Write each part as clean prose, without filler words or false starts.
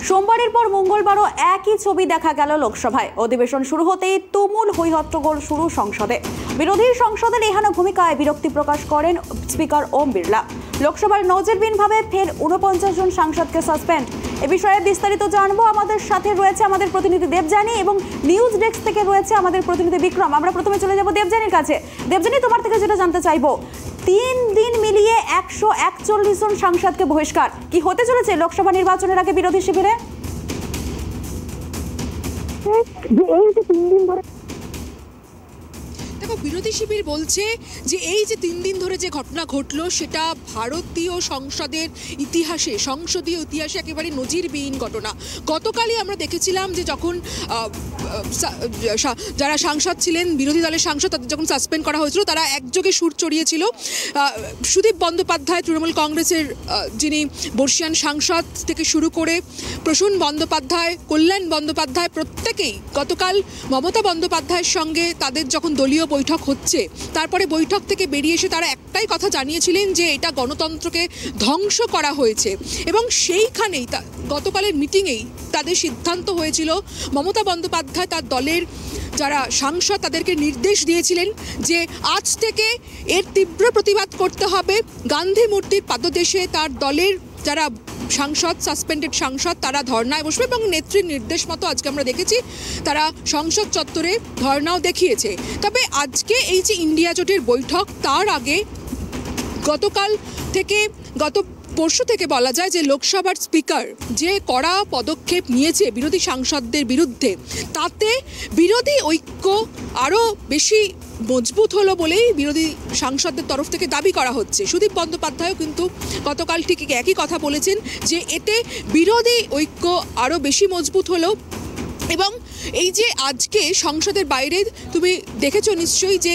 সোমবারের পর মঙ্গলবারও একই ছবি দেখা গেল লোকসভায়। অধিবেশন শুরু হতেই তুমুল হইহট্টগোল শুরু সংসদে। বিরোধী সংসদের এহেন ভূমিকায় বিরক্তি প্রকাশ করেন স্পিকার ওম বিড়লা। লোকসভার নজিরবিহীনভাবে ফের 49 জন সাংসদকে সাসপেন্ড। এ বিষয়ে বিস্তারিত জানবো। আমাদের সাথে রয়েছে আমাদের প্রতিনিধি দেবযানী এবং নিউজ ডেস্ক থেকে রয়েছে আমাদের প্রতিনিধি বিক্রম। আমরা প্রথমে চলে যাব দেবযানীর কাছে। দেবযানী, তোমার থেকে যেটা জানতে চাইবো, 3 দিন মিলিয়ে 141 জন সাংসদকে বহিষ্কার। কি হতে চলেছে লোকসভা নির্বাচনের আগে বিরোধী শিবিরে? এই যে 3 দিন ধরে দেখো, বিরোধী শিবির বলছে যে এই যে 3 দিন ধরে যে ঘটনা ঘটলো সেটা ভারতীয় সংসদের ইতিহাসে, সংসদীয় ইতিহাসে একেবারে নজিরবিহীন ঘটনা। গতকালই আমরা দেখেছিলাম যে যখন যারা সাংসদ ছিলেন, বিরোধী দলের সাংসদ, তাদের যখন সাসপেন্ড করা হয়েছিল, তারা একযোগে সুর চড়িয়েছিল। সুদীপ বন্দ্যোপাধ্যায়, তৃণমূল কংগ্রেসের যিনি বর্ষিয়ান সাংসদ থেকে শুরু করে প্রসূন বন্দ্যোপাধ্যায়, কল্যাণ বন্দ্যোপাধ্যায়, প্রত্যেকেই গতকাল মমতা বন্দ্যোপাধ্যায়ের সঙ্গে তাদের যখন দলীয় বৈঠক হচ্ছে, তারপরে বৈঠক থেকে বেরিয়ে এসে তারা একটাই কথা জানিয়েছিলেন যে এটা গণতন্ত্রকে ধ্বংস করা হয়েছে। এবং সেইখানেই গতকালের মিটিংয়েই তাদের সিদ্ধান্ত হয়েছিল, মমতা বন্দ্যোপাধ্যায় তার দলের যারা সাংসদ তাদেরকে নির্দেশ দিয়েছিলেন যে আজ থেকে এর তীব্র প্রতিবাদ করতে হবে। গান্ধী মূর্তির পাদদেশে তার দলের যারা সাংসদ, সাসপেন্ডেড সাংসদ, তারা ধর্নায় বসবে এবং নেত্রীর নির্দেশ মতো আজকে আমরা দেখেছি তারা সংসদ চত্বরে ধর্নাও দেখিয়েছে। তবে আজকে এই যে ইন্ডিয়া জোটের বৈঠক, তার আগে গত পরশু থেকে বলা যায় যে লোকসভার স্পিকার যে কড়া পদক্ষেপ নিয়েছে বিরোধী সাংসদদের বিরুদ্ধে, তাতে বিরোধী ঐক্য আরও বেশি মজবুত হলো বলেই বিরোধী সাংসদদের তরফ থেকে দাবি করা হচ্ছে। সুদীপ বন্দ্যোপাধ্যায়ও কিন্তু গতকাল ঠিক একই কথা বলেছেন যে এতে বিরোধী ঐক্য আরও বেশি মজবুত হলো। এবং এই যে আজকে সংসদের বাইরে তুমি দেখেছো নিশ্চয়ই যে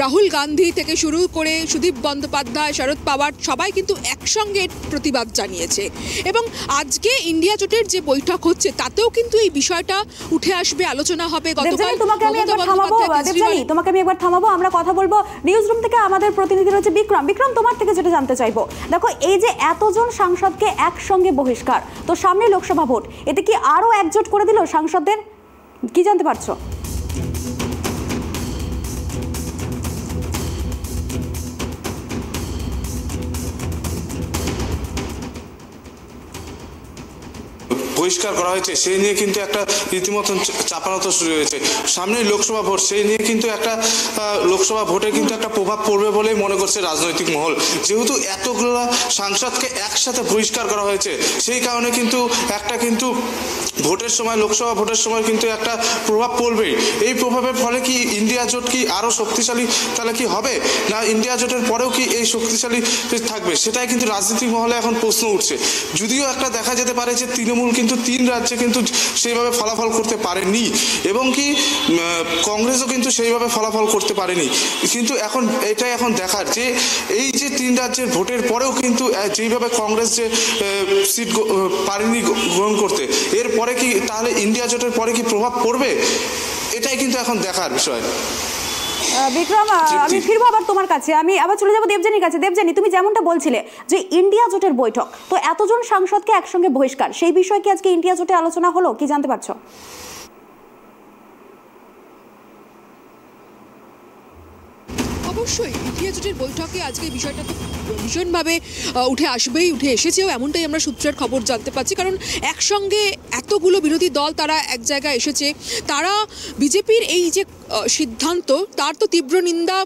রাহুল গান্ধী থেকে শুরু করে সুদীপ বন্দ্যোপাধ্যায়, শরদ পাওয়ার সবাই কিন্তু একসঙ্গে প্রতিবাদ জানিয়েছে। এবং আজকে ইন্ডিয়া জোটের যে বৈঠক হচ্ছে তাতেও কিন্তু এই বিষয়টা উঠে আসবে, আলোচনা হবে। তোমাকে আমি একবার থামাবো, আমরা কথা বলবো। নিউজ রুম থেকে আমাদের প্রতিনিধি রয়েছে বিক্রম। বিক্রম, তোমার থেকে যেটা জানতে চাইবো, দেখো এই যে এতজন সাংসদকে একসঙ্গে বহিষ্কার, তো সামনে লোকসভা ভোট, এতে কি আরো একজোট করে দিল সাংসদদের? কি জানতে পারছো? বহিষ্কার করা হয়েছে সেই নিয়ে কিন্তু একটা রীতিমতো চাপানোতো শুরু হয়েছে। সামনে লোকসভা ভোট, সেই নিয়ে কিন্তু একটা লোকসভা ভোটে কিন্তু একটা প্রভাব পড়বে বলেই মনে করছে রাজনৈতিক মহল। যেহেতু এতগুলো সাংসদকে একসাথে বহিষ্কার করা হয়েছে, সেই কারণে কিন্তু ভোটের সময়, লোকসভা ভোটের সময় কিন্তু একটা প্রভাব পড়বেই। এই প্রভাবের ফলে কি ইন্ডিয়া জোট কি আরও শক্তিশালী তাহলে কি হবে, না ইন্ডিয়া জোটের পরেও কি এই শক্তিশালী থাকবে, সেটাই কিন্তু রাজনৈতিক মহলে এখন প্রশ্ন উঠছে। যদিও একটা দেখা যেতে পারে যে তৃণমূল কিন্তু 3 রাজ্যে কিন্তু সেইভাবে ফলাফল করতে পারেনি এবং কি কংগ্রেসও কিন্তু সেইভাবে ফলাফল করতে পারেনি। কিন্তু এটাই এখন দেখার যে এই যে 3 রাজ্যের ভোটের পরেও কিন্তু যেইভাবে কংগ্রেস যে সিট পারেনি গ্রহণ করতে, এরপরে কি তাহলে ইন্ডিয়া জোটের পরে কি প্রভাব পড়বে, এটাই কিন্তু এখন দেখার বিষয়। বিক্রম, আমি ফিরবো আবার তোমার কাছে। আমি আবার চলে যাবো দেবযানীর কাছে। দেবযানী, তুমি যেমনটা বলছিলে যে ইন্ডিয়া জোটের বৈঠক, তো এতজন সাংসদকে একসঙ্গে বহিষ্কার, সেই বিষয়ে কি আজকে ইন্ডিয়া জোটে আলোচনা হলো, কি জানতে পারছো? অবশ্যই ইন্ডিয়া জোটের বৈঠকে আজকে বিষয়টা তো ভীষণভাবে উঠে আসবেই, উঠে এসেছেও, এমনটাই আমরা সূত্রের খবর জানতে পারছি। কারণ একসঙ্গে এতগুলো বিরোধী দল তারা এক জায়গায় এসেছে, তারা বিজেপির এই যে সিদ্ধান্ত তার তো তীব্র নিন্দা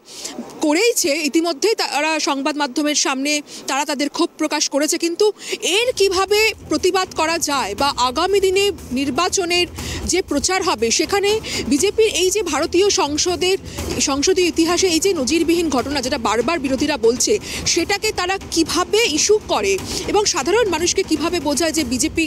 করেইছে ইতিমধ্যেই, তারা সংবাদ মাধ্যমের সামনে তারা তাদের ক্ষোভ প্রকাশ করেছে। কিন্তু এর কিভাবে প্রতিবাদ করা যায় বা আগামী দিনে নির্বাচনের যে প্রচার হবে সেখানে বিজেপির এই যে ভারতীয় সংসদীয় ইতিহাসে এই যে নজিরবিহীন ঘটনা, যেটা বারবার বিরোধীরা বলছে, সেটাকে তারা কিভাবে ইস্যু করে এবং সাধারণ মানুষকে কিভাবে বোঝায় যে বিজেপি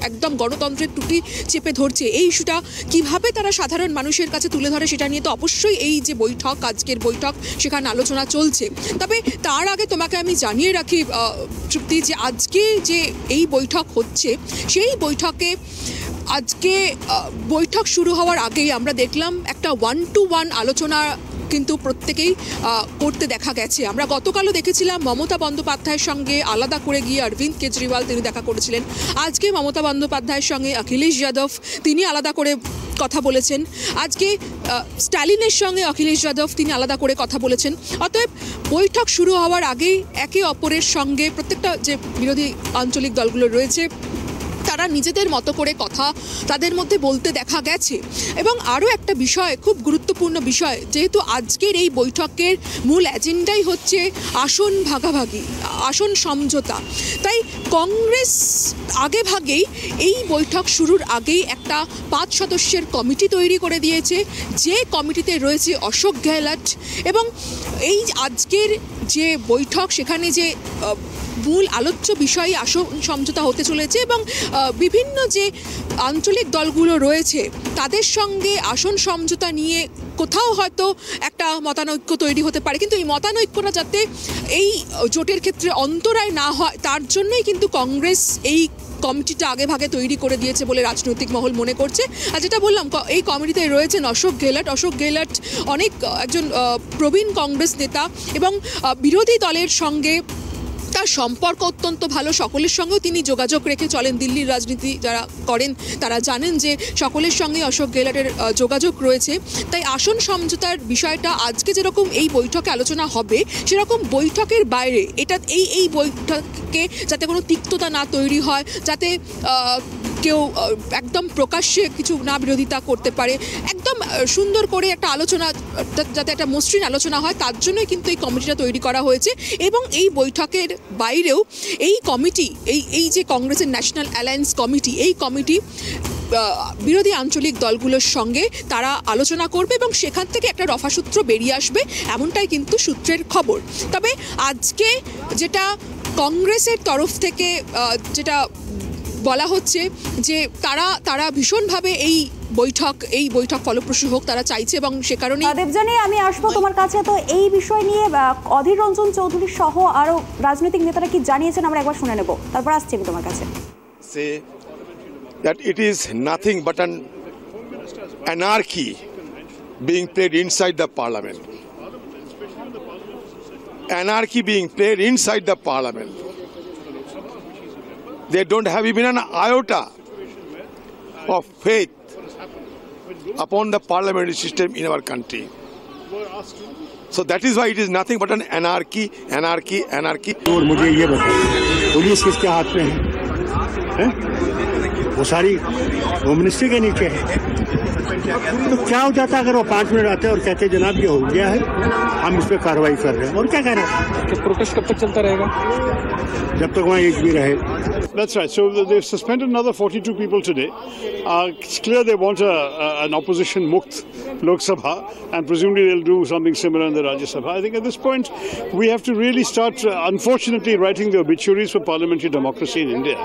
একদম গণতন্ত্রের টুটি চেপে ধরছে, এই ইস্যুটা কিভাবে তারা সাধারণ মানুষের কাছে তুলে ধরে, সেটা নিয়ে তো অবশ্যই এই যে বৈঠক, আজকের বৈঠক, সেখানে আলোচনা চলছে। তবে তার আগে তোমাকে আমি জানিয়ে রাখি তৃপ্তি, যে আজকে যে এই বৈঠক হচ্ছে, সেই বৈঠকে আজকে বৈঠক শুরু হওয়ার আগেই আমরা দেখলাম একটা 1-to-1 আলোচনা কিন্তু প্রত্যেকেই করতে দেখা গেছে। আমরা গতকালও দেখেছিলাম মমতা বন্দ্যোপাধ্যায়ের সঙ্গে আলাদা করে গিয়ে অরবিন্দ কেজরিওয়াল তিনি দেখা করেছিলেন। আজকে মমতা বন্দ্যোপাধ্যায়ের সঙ্গে অখিলেশ যাদব তিনি আলাদা করে কথা বলেছেন। আজকে স্ট্যালিনের সঙ্গে অখিলেশ যাদব তিনি আলাদা করে কথা বলেছেন। অতএব বৈঠক শুরু হওয়ার আগেই একে অপরের সঙ্গে প্রত্যেকটা যে বিরোধী আঞ্চলিক দলগুলো রয়েছে তারা নিজেদের মতো করে কথা তাদের মধ্যে বলতে দেখা গেছে। এবং আরও একটা বিষয়, খুব গুরুত্বপূর্ণ বিষয়, যেহেতু আজকের এই বৈঠকের মূল এজেন্ডাই হচ্ছে আসন ভাগাভাগি, আসন সমঝোতা, তাই কংগ্রেস আগেভাগেই এই বৈঠক শুরুর আগেই একটা 5 সদস্যের কমিটি তৈরি করে দিয়েছে, যে কমিটিতে রয়েছে অশোক গেহলট। এবং এই আজকের যে বৈঠক সেখানে যে মূল আলোচ্য বিষয় আসন সমঝোতা হতে চলেছে এবং বিভিন্ন যে আঞ্চলিক দলগুলো রয়েছে তাদের সঙ্গে আসন সমঝোতা নিয়ে কোথাও হয়তো একটা মতানৈক্য তৈরি হতে পারে, কিন্তু এই মতানৈক্যটা যাতে এই জোটের ক্ষেত্রে অন্তরায় না হয় তার জন্যই কিন্তু কংগ্রেস এই কমিটিটা আগে ভাগে তৈরি করে দিয়েছে বলে রাজনৈতিক মহল মনে করছে। আর যেটা বললাম, এই কমিটিতে রয়েছেন অশোক গেহলট। অশোক গেহলট একজন প্রবীণ কংগ্রেস নেতা এবং বিরোধী দলের সঙ্গে তার সম্পর্ক অত্যন্ত ভালো, সকলের সঙ্গেও তিনি যোগাযোগ রেখে চলেন। দিল্লির রাজনীতি যারা করেন তারা জানেন যে সকলের সঙ্গে অশোক গেহলটের যোগাযোগ রয়েছে। তাই আসন সমঝোতার বিষয়টা আজকে যেরকম এই বৈঠকে আলোচনা হবে, সেরকম বৈঠকের বাইরে এই বৈঠকে যাতে কোনো তিক্ততা না তৈরি হয়, যাতে কেউ একদম প্রকাশ্যে কিছু না বিরোধিতা করতে পারে, একদম সুন্দর করে একটা আলোচনা, যাতে একটা মসৃণ আলোচনা হয়, তার জন্যই কিন্তু এই কমিটিটা তৈরি করা হয়েছে। এবং এই বৈঠকের বাইরেও এই কমিটি, এই যে কংগ্রেসের ন্যাশনাল অ্যালায়েন্স কমিটি, এই কমিটি বিরোধী আঞ্চলিক দলগুলোর সঙ্গে তারা আলোচনা করবে এবং সেখান থেকে একটা রফাসূত্র বেরিয়ে আসবে, এমনটাই কিন্তু সূত্রের খবর। তবে আজকে যেটা কংগ্রেসের তরফ থেকে যেটা বলা হচ্ছে যে তারা ভীষণভাবে এই বৈঠক ফলপ্রসূ হোক তারা চাইছে এবং সে কারণে। দেবযানী, আমি আসবো তোমার কাছে। তো এই বিষয় নিয়ে অধীর রঞ্জন চৌধুরী সহ আরো রাজনৈতিক নেতারা কি জানিয়েছেন আমরা একবার শুনে নেব, তারপর আসছি আমি তোমার কাছে। Say that it is nothing but an anarchy being played inside the parliament. Anarchy being played inside the parliament. They don't have even an iota of faith upon the parliamentary system in our country. So that is why it is nothing but an anarchy. और मुझे ये बताओ, police किसके हाथ में है? वो सारी होम मिनिस्ट्री के नीचे है। तो क्या हो जाता अगर वो 5 मिनट आते और कहते जनाब ये हो गया है, हम इस पर कार्रवाई कर रहे हैं, और क्या कह रहे हैं? तो प्रोटेस्ट कब तक चलता रहेगा? जब तक वहाँ एक भी रहे। That's right. So they've suspended another 42 people today. It's clear they want an opposition mukt Lok Sabha, and presumably they'll do something similar in the Rajya Sabha. I think at this point we have to really start, unfortunately, writing the obituaries for parliamentary democracy in India.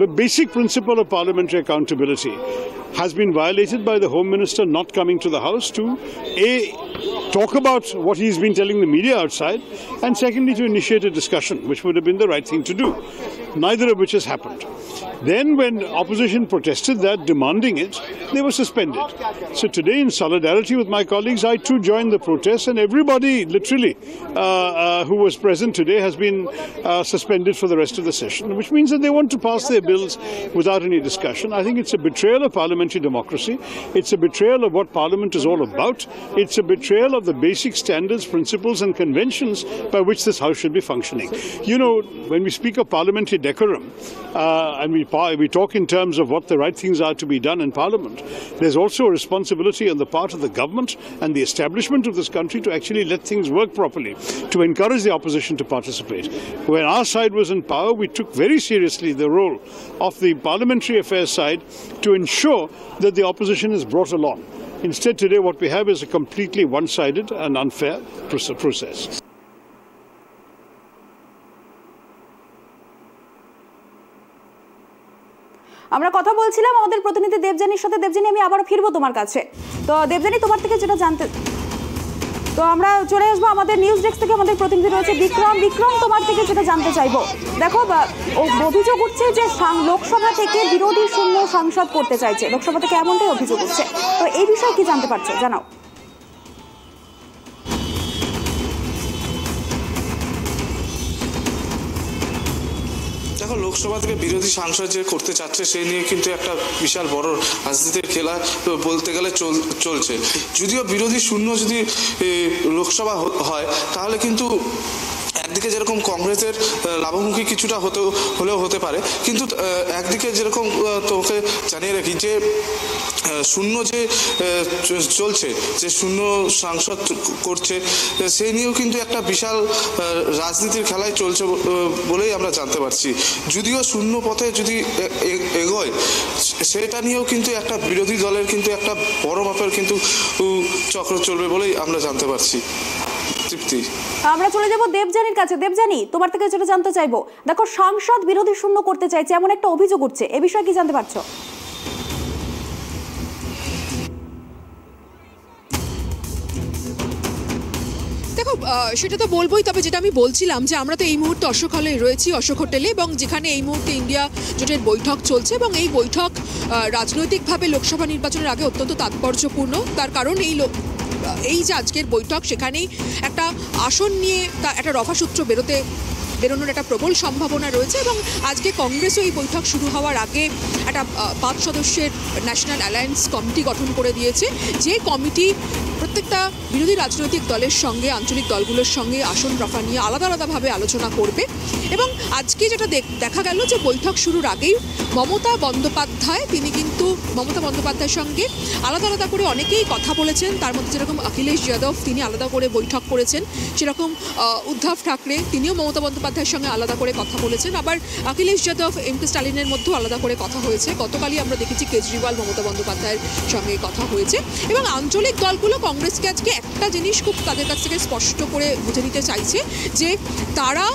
The basic principle of parliamentary accountability has been violated by the Home Minister not coming to the House to talk about what he's been telling the media outside, and secondly to initiate a discussion, which would have been the right thing to do, neither of which has happened. Then when opposition protested that, demanding it, they were suspended. So today, in solidarity with my colleagues, I too joined the protest, and everybody literally who was present today has been suspended for the rest of the session, which means that they want to pass their bills without any discussion. I think it's a betrayal of parliamentary democracy. It's a betrayal of what Parliament is all about. It's a betrayal of the basic standards, principles and conventions by which this House should be functioning. You know, when we speak of parliamentary decorum and we talk in terms of what the right things are to be done in Parliament, there's also a responsibility on the part of the government and the establishment of this country to actually let things work properly, to encourage the opposition to participate. When our side was in power, we took very seriously the role of the parliamentary affairs side to ensure that the opposition is brought along. Instead, today what we have is a completely one-sided and unfair process. আমরা কথা বলছিলাম আমাদের প্রতিনিধি দেবযানীর সাথে। দেবযানী, আমি আবারও ফিরবো তোমার কাছে। তো দেবযানী, তোমার থেকে যেটা জানতে, তো আমরা চলে আসবো আমাদের নিউজ ডেস্ক থেকে, আমাদের প্রতিনিধি রয়েছে বিক্রম, তোমার থেকে যেটা জানতে চাইবো। দেখো, অভিযোগ উঠছে যে লোকসভা থেকে বিরোধী শূন্য সাংসদ করতে চাইছে, লোকসভা থেকে এমনটাই অভিযোগ উঠছে। তো এই বিষয়ে কি জানতে পারছো, জানাও। লোকসভা থেকে বিরোধী সাংসদ যে করতে চাচ্ছে সেই নিয়ে কিন্তু একটা বিশাল বড় রাজনীতির খেলা বলতে গেলে চলছে। যদিও বিরোধী শূন্য যদি লোকসভা হয় তাহলে কিন্তু একদিকে যেরকম কংগ্রেসের লাভমুখী কিছুটা হলেও হতে পারে, কিন্তু একদিকে যেরকম তোকে জানিয়ে রাখি যে শূন্য যে চলছে, যে শূন্য সাংসদ করছে সেই নিয়েও কিন্তু একটা বিশাল রাজনীতির খেলায় চলছে বলেই আমরা জানতে পারছি। যদিও শূন্য পথে যদি এগোয় সেটা নিয়েও কিন্তু একটা বিরোধী দলের কিন্তু একটা বড় মাপের কিন্তু চক্র চলবে বলেই আমরা জানতে পারছি। তৃপ্তি, আমরা চলে যাব দেবযানীর কাছে। দেবযানী, তোমার থেকে যেটা জানতে চাইবো, দেখো সাংসদ বিরোধী শূন্য করতে চাইছে এমন একটা অভিযোগ উঠছে, এ বিষয়ে কি জানতে পারছো? দেখো, সেটা তো বলবোই, তবে যেটা আমি বলছিলাম যে আমরা তো এই মুহূর্তে অশোক হলে রয়েছি, অশোক হোটেলে, এবং যেখানে এই মুহূর্তে ইন্ডিয়া জোটের বৈঠক চলছে, এবং এই বৈঠক রাজনৈতিকভাবে লোকসভা নির্বাচনের আগে অত্যন্ত তাৎপর্যপূর্ণ। তার কারণ এই যে আজকের বৈঠক, সেখানেই একটা আসন নিয়ে একটা রফাসূত্র বেরোনোর একটা প্রবল সম্ভাবনা রয়েছে। এবং আজকে কংগ্রেসও এই বৈঠক শুরু হওয়ার আগে একটা 5 সদস্যের ন্যাশনাল অ্যালায়েন্স কমিটি গঠন করে দিয়েছে, যে কমিটি প্রত্যেকটা বিরোধী রাজনৈতিক দলের সঙ্গে, আঞ্চলিক দলগুলোর সঙ্গে আসন রফা নিয়ে আলাদা আলাদাভাবে আলোচনা করবে। এবং আজকে যেটা দেখা গেল যে বৈঠক শুরুর আগেই মমতা বন্দ্যোপাধ্যায়ের সঙ্গে আলাদা আলাদা করে অনেকেই কথা বলেছেন। তার মধ্যে যেরকম অখিলেশ যাদব, তিনি আলাদা করে বৈঠক করেছেন, সেরকম উদ্ধব ঠাকরে, তিনিও মমতা বন্দ্যোপাধ্যায়ের সঙ্গে আলাদা করে কথা বলেছেন। আবার অখিলেশ যাদব, এমকে স্টালিনের মধ্যেও আলাদা করে কথা হয়েছে। গতকালই আমরা দেখেছি কেজরিওয়াল মমতা বন্দ্যোপাধ্যায়ের সঙ্গে কথা হয়েছে। এবং আঞ্চলিক দলগুলো কংগ্রেসকে আজকে একটা জিনিস খুব তাদের কাছ থেকে স্পষ্ট করে বুঝে নিতে চাইছে, যে তারা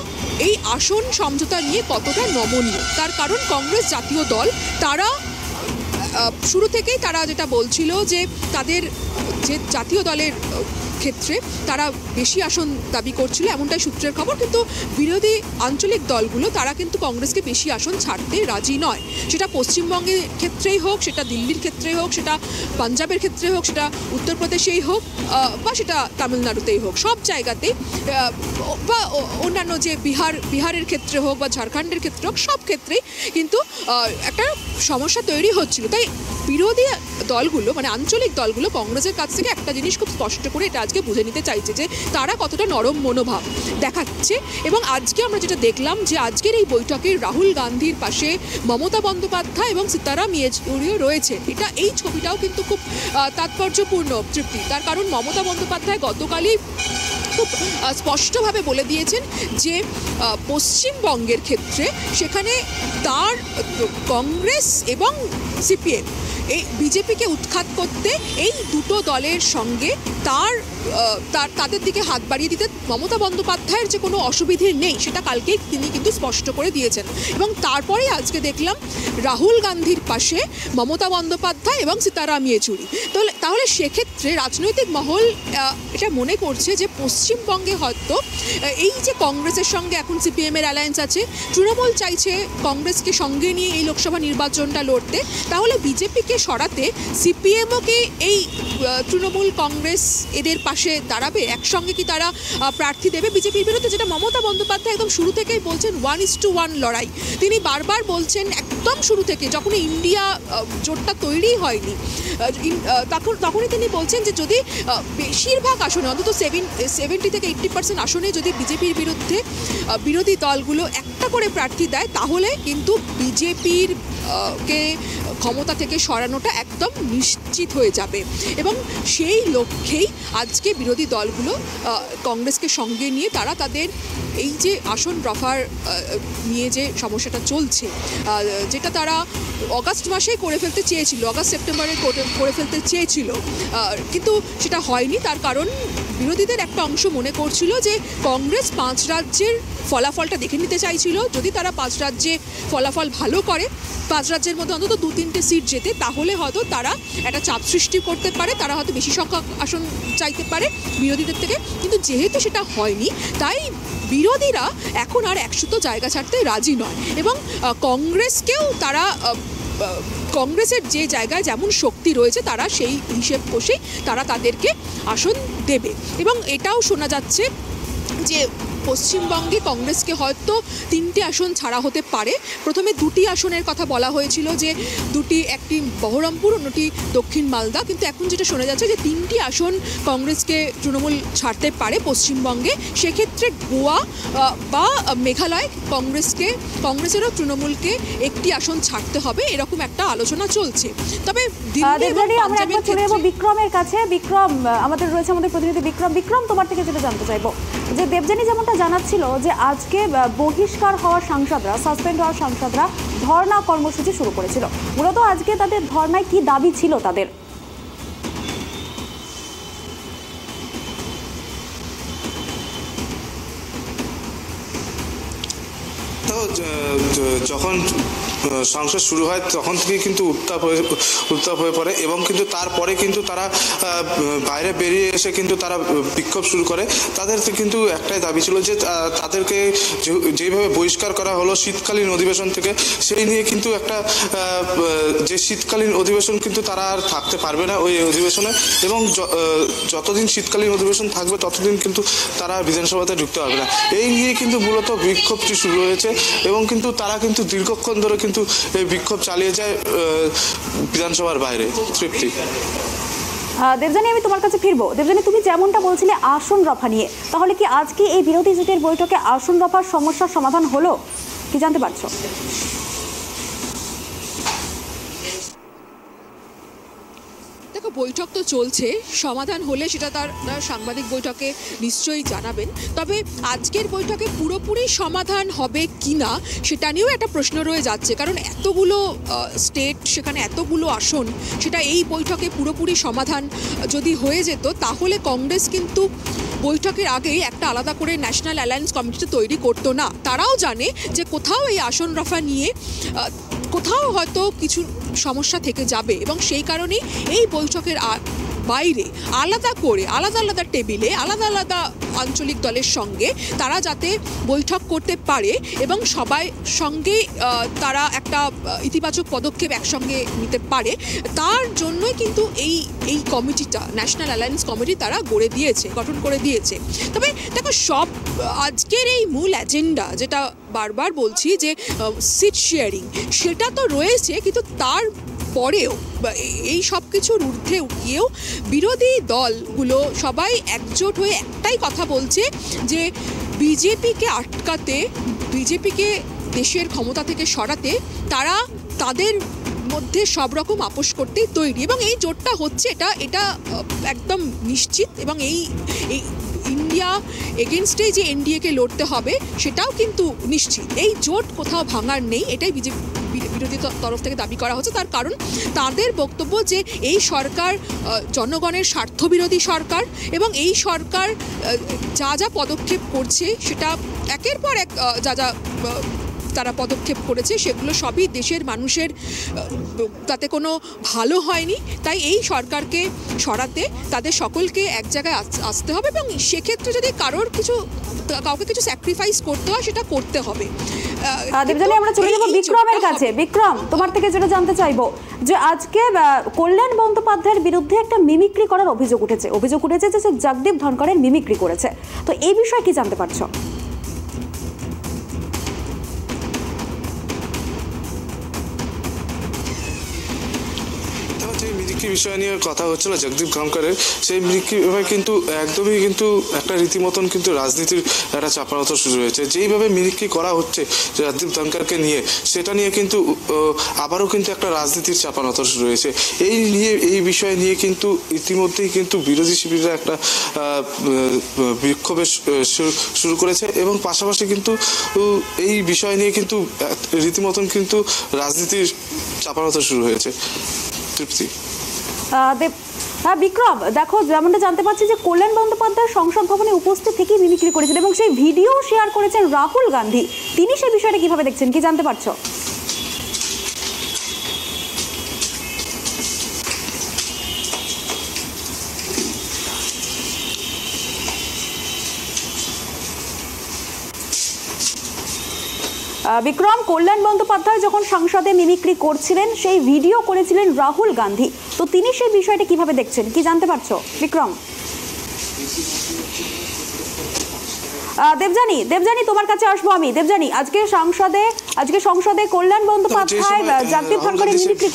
এই আসন সমঝোতা নিয়ে কতটা নমনীয়। তার কারণ কংগ্রেস জাতীয় দল, তারা শুরু থেকেই তারা যেটা বলছিল যে তাদের যে জাতীয় দলের ক্ষেত্রে তারা বেশি আসন দাবি করছিল, এমনটাই সূত্রের খবর। কিন্তু বিরোধী আঞ্চলিক দলগুলো তারা কিন্তু কংগ্রেসকে বেশি আসন ছাড়তে রাজি নয়। সেটা পশ্চিমবঙ্গের ক্ষেত্রেই হোক, সেটা দিল্লির ক্ষেত্রেই হোক, সেটা পাঞ্জাবের ক্ষেত্রে হোক, সেটা উত্তরপ্রদেশেই হোক, বা সেটা তামিলনাড়ুতেই হোক, সব জায়গাতেই, বা অন্যান্য যে বিহারের ক্ষেত্রে হোক বা ঝাড়খণ্ডের ক্ষেত্রে হোক, সব ক্ষেত্রেই কিন্তু একটা সমস্যা তৈরি হচ্ছিল। তাই বিরোধী দলগুলো, মানে আঞ্চলিক দলগুলো, কংগ্রেসের কাছ থেকে একটা জিনিস খুব স্পষ্ট করে এটা আজকে বুঝে নিতে চাইছে, যে তারা কতটা নরম মনোভাব দেখাচ্ছে। এবং আজকে আমরা যেটা দেখলাম, যে আজকের এই বৈঠকে রাহুল গান্ধীর পাশে মমতা বন্দ্যোপাধ্যায় এবং সীতারাম ইয়েচুরিও রয়েছে। এই ছবিটাও কিন্তু খুব তাৎপর্যপূর্ণ, তৃপ্তি। তার কারণ মমতা বন্দ্যোপাধ্যায় গতকালই খুব স্পষ্টভাবে বলে দিয়েছেন যে পশ্চিমবঙ্গের ক্ষেত্রে সেখানে তার কংগ্রেস এবং সিপিএম, এই বিজেপিকে উৎখাত করতে এই দুটো দলের সঙ্গে তাদের দিকে হাত বাড়িয়ে দিতে মমতা বন্দ্যোপাধ্যায়ের যে কোনো অসুবিধে নেই, সেটা কালকেই তিনি কিন্তু স্পষ্ট করে দিয়েছেন। এবং তারপরেই আজকে দেখলাম রাহুল গান্ধীর পাশে মমতা বন্দ্যোপাধ্যায় এবং সীতারাম ইয়েচুরি। তাহলে সেক্ষেত্রে রাজনৈতিক মহল এটা মনে করছে যে পশ্চিমবঙ্গে হয়তো এই যে কংগ্রেসের সঙ্গে এখন সিপিএমের অ্যালায়েন্স আছে, তৃণমূল চাইছে কংগ্রেসকে সঙ্গে নিয়ে এই লোকসভা নির্বাচনটা লড়তে, তাহলে বিজেপিকে সরাতে সিপিএমও কি এই তৃণমূল কংগ্রেস এদের পাশে দাঁড়াবে? একসঙ্গে কি তারা প্রার্থী দেবে বিজেপির বিরুদ্ধে? যেটা মমতা বন্দ্যোপাধ্যায় একদম শুরু থেকেই বলছেন, 1:1 লড়াই। তিনি বারবার বলছেন, একদম শুরু থেকে, যখন ইন্ডিয়া জোটটা তৈরি হয়নি তখনই তিনি বলছেন যে যদি বেশিরভাগ আসনে, অন্তত 70 থেকে 80% আসনে যদি বিজেপির বিরুদ্ধে বিরোধী দলগুলো একটা করে প্রার্থী দেয়, তাহলে কিন্তু বিজেপির কে ক্ষমতা থেকে সরানোটা একদম নিশ্চিত হয়ে যাবে। এবং সেই লক্ষ্যেই আজকে বিরোধী দলগুলো কংগ্রেসকে সঙ্গে নিয়ে তারা তাদের এই যে আসন রফার নিয়ে যে সমস্যাটা চলছে, যেটা তারা অগাস্ট মাসেই করে ফেলতে চেয়েছিল, অগাস্ট সেপ্টেম্বরে করে ফেলতে চেয়েছিল, কিন্তু সেটা হয়নি। তার কারণ বিরোধীদের একটা অংশ মনে করছিল যে কংগ্রেস 5 রাজ্যের ফলাফলটা দেখে নিতে চাইছিল। যদি তারা 5 রাজ্যে ফলাফল ভালো করে, 5 রাজ্যের মধ্যে অন্তত 2-3টে সিট জেতে, তাহলে হয়তো তারা একটা চাপ সৃষ্টি করতে পারে, তারা হয়তো বেশি সংখ্যক আসন চাইতে পারে বিরোধীদের থেকে। কিন্তু যেহেতু সেটা হয়নি, তাই বিরোধীরা এখন আর 100 জায়গা ছাড়তে রাজি নয়। এবং কংগ্রেসকেও তারা, কংগ্রেসের যে জায়গায় যেমন শক্তি রয়েছে, তারা সেই হিসেব কষেই তারা তাদেরকে আসন দেবে। এবং এটাও শোনা যাচ্ছে যে পশ্চিমবঙ্গে কংগ্রেসকে হয়তো 3টে আসন ছাড়া হতে পারে। প্রথমে 2টি আসনের কথা বলা হয়েছিল, যে একটি বহরমপুর, অন্যটি দক্ষিণ মালদা, কিন্তু এখন যেটা শোনা যাচ্ছে যে 3টি আসন কংগ্রেসকে তৃণমূল ছাড়তে পারে পশ্চিমবঙ্গে। সেক্ষেত্রে গোয়া বা মেঘালয় কংগ্রেসেরও তৃণমূলকে একটি আসন ছাড়তে হবে, এরকম একটা আলোচনা চলছে। তবে বিক্রমের কাছে, বিক্রম আমাদের রয়েছে, আমাদের প্রতিনিধি বিক্রম, তোমার থেকে যেটা জানতে চাইবো যে দেবযানী যেমনটা জানাচ্ছিল যে আজকে বহিষ্কার হওয়া সাংসদরা, সাসপেন্ড হওয়া সাংসদরা ধর্ণা কর্মসূচি শুরু করেছিল। মূলত আজকে তাদের ধর্ণায় কি দাবি ছিল তাদের? যখন সংসদ শুরু হয় তখন থেকে কিন্তু উত্তাপ হয়ে পড়ে, এবং কিন্তু তারপরে কিন্তু তারা বাইরে বেরিয়ে এসে কিন্তু তারা বিক্ষোভ শুরু করে। তাদের কিন্তু একটাই দাবি ছিল যে তাদেরকে যেভাবে বহিষ্কার করা হলো শীতকালীন অধিবেশন থেকে, সেই নিয়ে কিন্তু একটা যে শীতকালীন অধিবেশন কিন্তু তারা আর থাকতে পারবে না ওই অধিবেশনে, এবং যতদিন শীতকালীন অধিবেশন থাকবে ততদিন কিন্তু তারা বিধানসভাতে ঢুকতে পারবে না। এই নিয়ে কিন্তু মূলত বিক্ষোভটি শুরু হয়েছে, এবং কিন্তু তারা কিন্তু দীর্ঘক্ষণ ধরে কিন্তু এই বিক্ষোভ চালিয়ে যায় বিধানসভার বাইরে। তৃপ্তি। দেবযানী, আমি তোমার কাছে ফিরবো। দেবযানী, তুমি যেমনটা বলছিলে আসন রফা নিয়ে, তাহলে কি আজকে এই বিরোধী জোটের বৈঠকে আসন রফার সমস্যার সমাধান হলো, কি জানতে পারছো? দেখো, বৈঠক তো চলছে, সমাধান হলে সেটা তার সাংবাদিক বৈঠকে নিশ্চয়ই জানাবেন। তবে আজকের বৈঠকে পুরোপুরি সমাধান হবে কি না সেটা নিয়েও একটা প্রশ্ন রয়ে যাচ্ছে, কারণ এতগুলো স্টেট, সেখানে এতগুলো আসন, সেটা এই বৈঠকে পুরোপুরি সমাধান যদি হয়ে যেত তাহলে কংগ্রেস কিন্তু বৈঠকের আগেই একটা আলাদা করে ন্যাশনাল অ্যালায়েন্স কমিটি তৈরি করতো না। তারাও জানে যে কোথাও এই আসন রফা নিয়ে কোথাও হয়তো কিছু সমস্যা থেকে যাবে, এবং সেই কারণেই এই বৈঠকের বাইরে আলাদা করে আলাদা টেবিলে আলাদা আঞ্চলিক দলের সঙ্গে তারা যাতে বৈঠক করতে পারে এবং সবাই সঙ্গে তারা একটা ইতিবাচক পদক্ষেপ একসঙ্গে নিতে পারে, তার জন্যই কিন্তু এই কমিটিটা, ন্যাশনাল অ্যালায়েন্স কমিটি, তারা গঠন করে দিয়েছে। তবে দেখো, আজকের এই মূল এজেন্ডা, যেটা বারবার বলছি যে সিট শেয়ারিং, সেটা তো রয়েছে, কিন্তু তার পরেও এই সব কিছুর ঊর্ধ্বে উঠিয়েও বিরোধী দলগুলো সবাই একজোট হয়ে একটাই কথা বলছে যে বিজেপিকে আটকাতে, বিজেপিকে দেশের ক্ষমতা থেকে সরাতে তারা তাদের মধ্যে সব রকম আপোষ করতেই তৈরি, এবং এই জোটটা হচ্ছে, এটা একদম নিশ্চিত। এবং এই ইন্ডিয়া এগেনস্টে যে এনডিএকে লড়তে হবে সেটাও কিন্তু নিশ্চিত। এই জোট কোথাও ভাঙার নেই, এটাই বিরোধী তরফ থেকে দাবি করা হচ্ছে। তার কারণ তাদের বক্তব্য যে এই সরকার জনগণের স্বার্থবিরোধী সরকার, এবং এই সরকার যা পদক্ষেপ করছে সেটা একের পর এক যা তারা পদক্ষেপ করেছে সেগুলো সবই দেশের মানুষের তাতে কোনো ভালো হয়নি। তাই এই সরকারকে সরাতে তাদের সকলকে এক জায়গায় আসতে হবে, এবং সেক্ষেত্রে যদি কাউকে কিছু স্যাক্রিফাইস করতে হয় সেটা করতে হবে। দেবযানী, আমরা চলে যাবো বিক্রমের কাছে। বিক্রম, তোমার থেকে যেটা জানতে চাইবো যে আজকে কল্যাণ বন্দ্যোপাধ্যায়ের বিরুদ্ধে একটা মিমিক্রি করার অভিযোগ উঠেছে যে সে জগদীপ ধনকরের মিমিক্রি করেছে, তো এই বিষয়ে কি জানতে পারছো? বিষয় নিয়ে কথা হচ্ছিল জগদীপ ধনকরের, সেই মিমিক্রি কিন্তু একদমই কিন্তু একটা রীতিমতন কিন্তু রাজনীতির একটা চাপানোতর শুরু হয়েছে। যেইভাবে মিমিক্রি করা হচ্ছে জগদীপ ধনকরকে নিয়ে, সেটা নিয়ে কিন্তু আবারও কিন্তু একটা রাজনীতির চাপানোতর শুরু হয়েছে। এই বিষয় নিয়ে কিন্তু ইতিমধ্যেই কিন্তু বিরোধী শিবিররা একটা বিক্ষোভের শুরু করেছে, এবং পাশাপাশি কিন্তু এই বিষয় নিয়ে কিন্তু রীতিমতন কিন্তু রাজনীতির চাপানোতর শুরু হয়েছে। তৃপ্তি। বিক্রম, দেখো, যেমনটা জানতে পারছি যে কল্যাণ বন্দ্যোপাধ্যায় সংসদ ভবনে উপস্থিত থেকে মিমিক্রি করেছেন, এবং সেই ভিডিও শেয়ার করেছেন রাহুল গান্ধী। তিনি সেই বিষয়টা কিভাবে দেখছেন, কি জানতে পারছো? বিক্রম, কল্যাণ বন্দ্যোপাধ্যায় যখন সংসদে মিমিক্রি করছিলেন সেই ভিডিও করেছিলেন রাহুল গান্ধী, তো তিনি সেই বিষয়টা কিভাবে দেখছেন, কি জানতে পারছো বিক্রম? দেবযানী তোমার কাছে আসবো আমি। দেবযানী, আজকে সংসদে কল্যাণ বন্দ্যোপাধ্যায়, জগদীপ ধনখড়ের মিমিক্রি,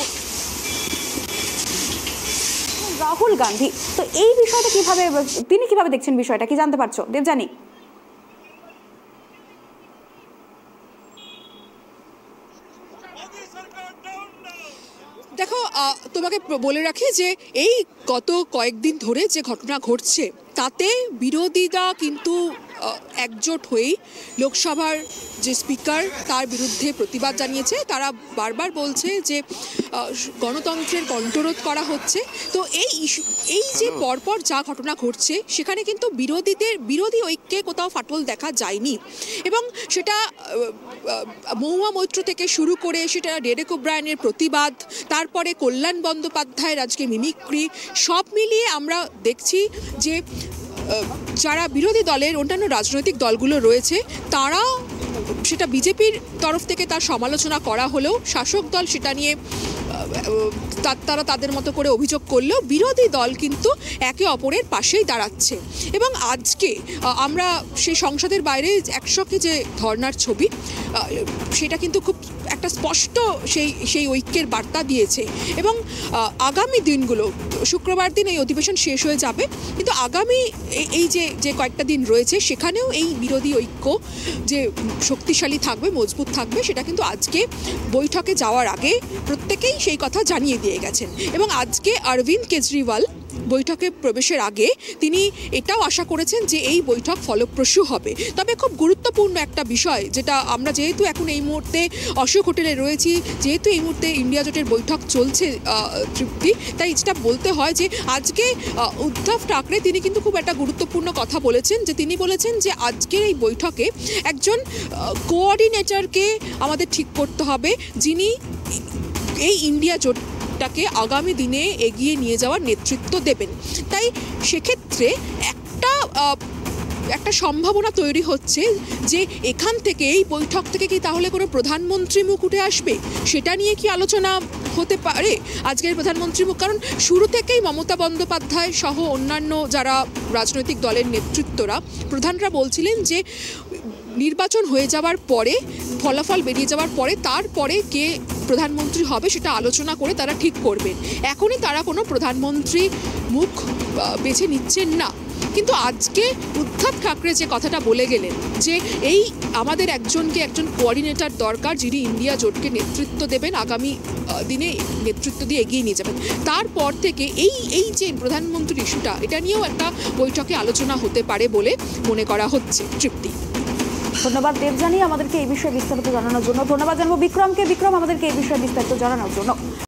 রাহুল গান্ধী, তো এই বিষয়টা তিনি কিভাবে দেখছেন বিষয়টা, কি জানতে পারছো দেবযানী? দেখো, তোমাকে বলে রাখি যে এই গত কয়েকদিন ধরে যে ঘটনা ঘটছে তাতে বিরোধীরা কিন্তু একজোট হয়েই লোকসভার যে স্পিকার তার বিরুদ্ধে প্রতিবাদ জানিয়েছে। তারা বারবার বলছে যে গণতন্ত্রের কণ্ঠরোধ করা হচ্ছে। তো এই যে পরপর যা ঘটনা ঘটছে সেখানে কিন্তু বিরোধী ঐক্যে কোথাও ফাটল দেখা যায়নি, এবং সেটা মহুয়া মৈত্র থেকে শুরু করে সেটা ডেরেক ওব্রায়ানের প্রতিবাদ, তারপরে কল্যাণ বন্দ্যোপাধ্যায়ের আজকে মিমিক্রি, সব মিলিয়ে আমরা দেখছি যে যারা বিরোধী দলের অন্যান্য রাজনৈতিক দলগুলো রয়েছে তারা, সেটা বিজেপির তরফ থেকে তার সমালোচনা করা হলেও শাসক দল সেটা নিয়ে তারা তাদের মতো করে অভিযোগ করলেও বিরোধী দল কিন্তু একে অপরের পাশেই দাঁড়াচ্ছে। এবং আজকে আমরা সেই সংসদের বাইরে একসঙ্গে যে ধর্নার ছবি, সেটা কিন্তু খুব একটা স্পষ্ট সেই ঐক্যের বার্তা দিয়েছে। এবং আগামী দিনগুলো, শুক্রবার দিন এই অধিবেশন শেষ হয়ে যাবে, কিন্তু আগামী এই যে কয়েকটা দিন রয়েছে সেখানেও এই বিরোধী ঐক্য যে শক্তিশালী থাকবে, মজবুত থাকবে, সেটা কিন্তু আজকে বৈঠকে যাওয়ার আগে প্রত্যেকেই সেই কথা জানিয়ে দিয়ে গেছেন। এবং আজকে অরবিন্দ কেজরিওয়াল বৈঠকে প্রবেশের আগে তিনি এটাও আশা করেছেন যে এই বৈঠক ফলপ্রসূ হবে। তবে খুব গুরুত্বপূর্ণ একটা বিষয়, যেটা আমরা যেহেতু এখন এই মুহূর্তে অশোক হোটেলে রয়েছি, যেহেতু এই মুহূর্তে ইন্ডিয়া জোটের বৈঠক চলছে তৃপ্তি, তাই যেটা বলতে হয় যে আজকে উদ্ধব ঠাকরে তিনি কিন্তু খুব একটা গুরুত্বপূর্ণ কথা বলেছেন, যে তিনি বলেছেন যে আজকের এই বৈঠকে একজন কোঅর্ডিনেটরকে আমাদের ঠিক করতে হবে, যিনি এই ইন্ডিয়া জোটটাকে আগামী দিনে এগিয়ে নিয়ে যাওয়ার নেতৃত্ব দেবেন। তাই সেক্ষেত্রে একটা সম্ভাবনা তৈরি হচ্ছে যে এখান থেকে, এই বৈঠক থেকে কি তাহলে কোনো প্রধানমন্ত্রী মুখ উঠে আসবে, সেটা নিয়ে কি আলোচনা হতে পারে আজকের প্রধানমন্ত্রী মুখ। কারণ শুরু থেকেই মমতা বন্দ্যোপাধ্যায় সহ অন্যান্য যারা রাজনৈতিক দলের নেতৃত্বরা, প্রধানরা বলছিলেন যে নির্বাচন হয়ে যাওয়ার পরে, ফলাফল বেরিয়ে যাওয়ার পরে, তারপরে কে প্রধানমন্ত্রী হবে সেটা আলোচনা করে তারা ঠিক করবেন। এখনই তারা কোনো প্রধানমন্ত্রী মুখ বেছে নিচ্ছেন না। কিন্তু আজকে উদ্ধব ঠাকরে যে কথাটা বলে গেলেন যে আমাদের একজন কোঅর্ডিনেটর দরকার, যিনি ইন্ডিয়া জোটকে নেতৃত্ব দেবেন, আগামী দিনে নেতৃত্ব দিয়ে এগিয়ে নিয়ে যাবেন, তারপর থেকে এই যে প্রধানমন্ত্রীর ইস্যুটা, এটা নিয়েও একটা বৈঠকে আলোচনা হতে পারে বলে মনে করা হচ্ছে। তৃপ্তি, ধন্যবাদ দেবযানী আমাদেরকে এই বিষয়ে বিস্তারিত জানানোর জন্য। ধন্যবাদ জানাবো বিক্রমকে, বিক্রম আমাদেরকে এই বিষয়ে বিস্তারিত জানানোর জন্য।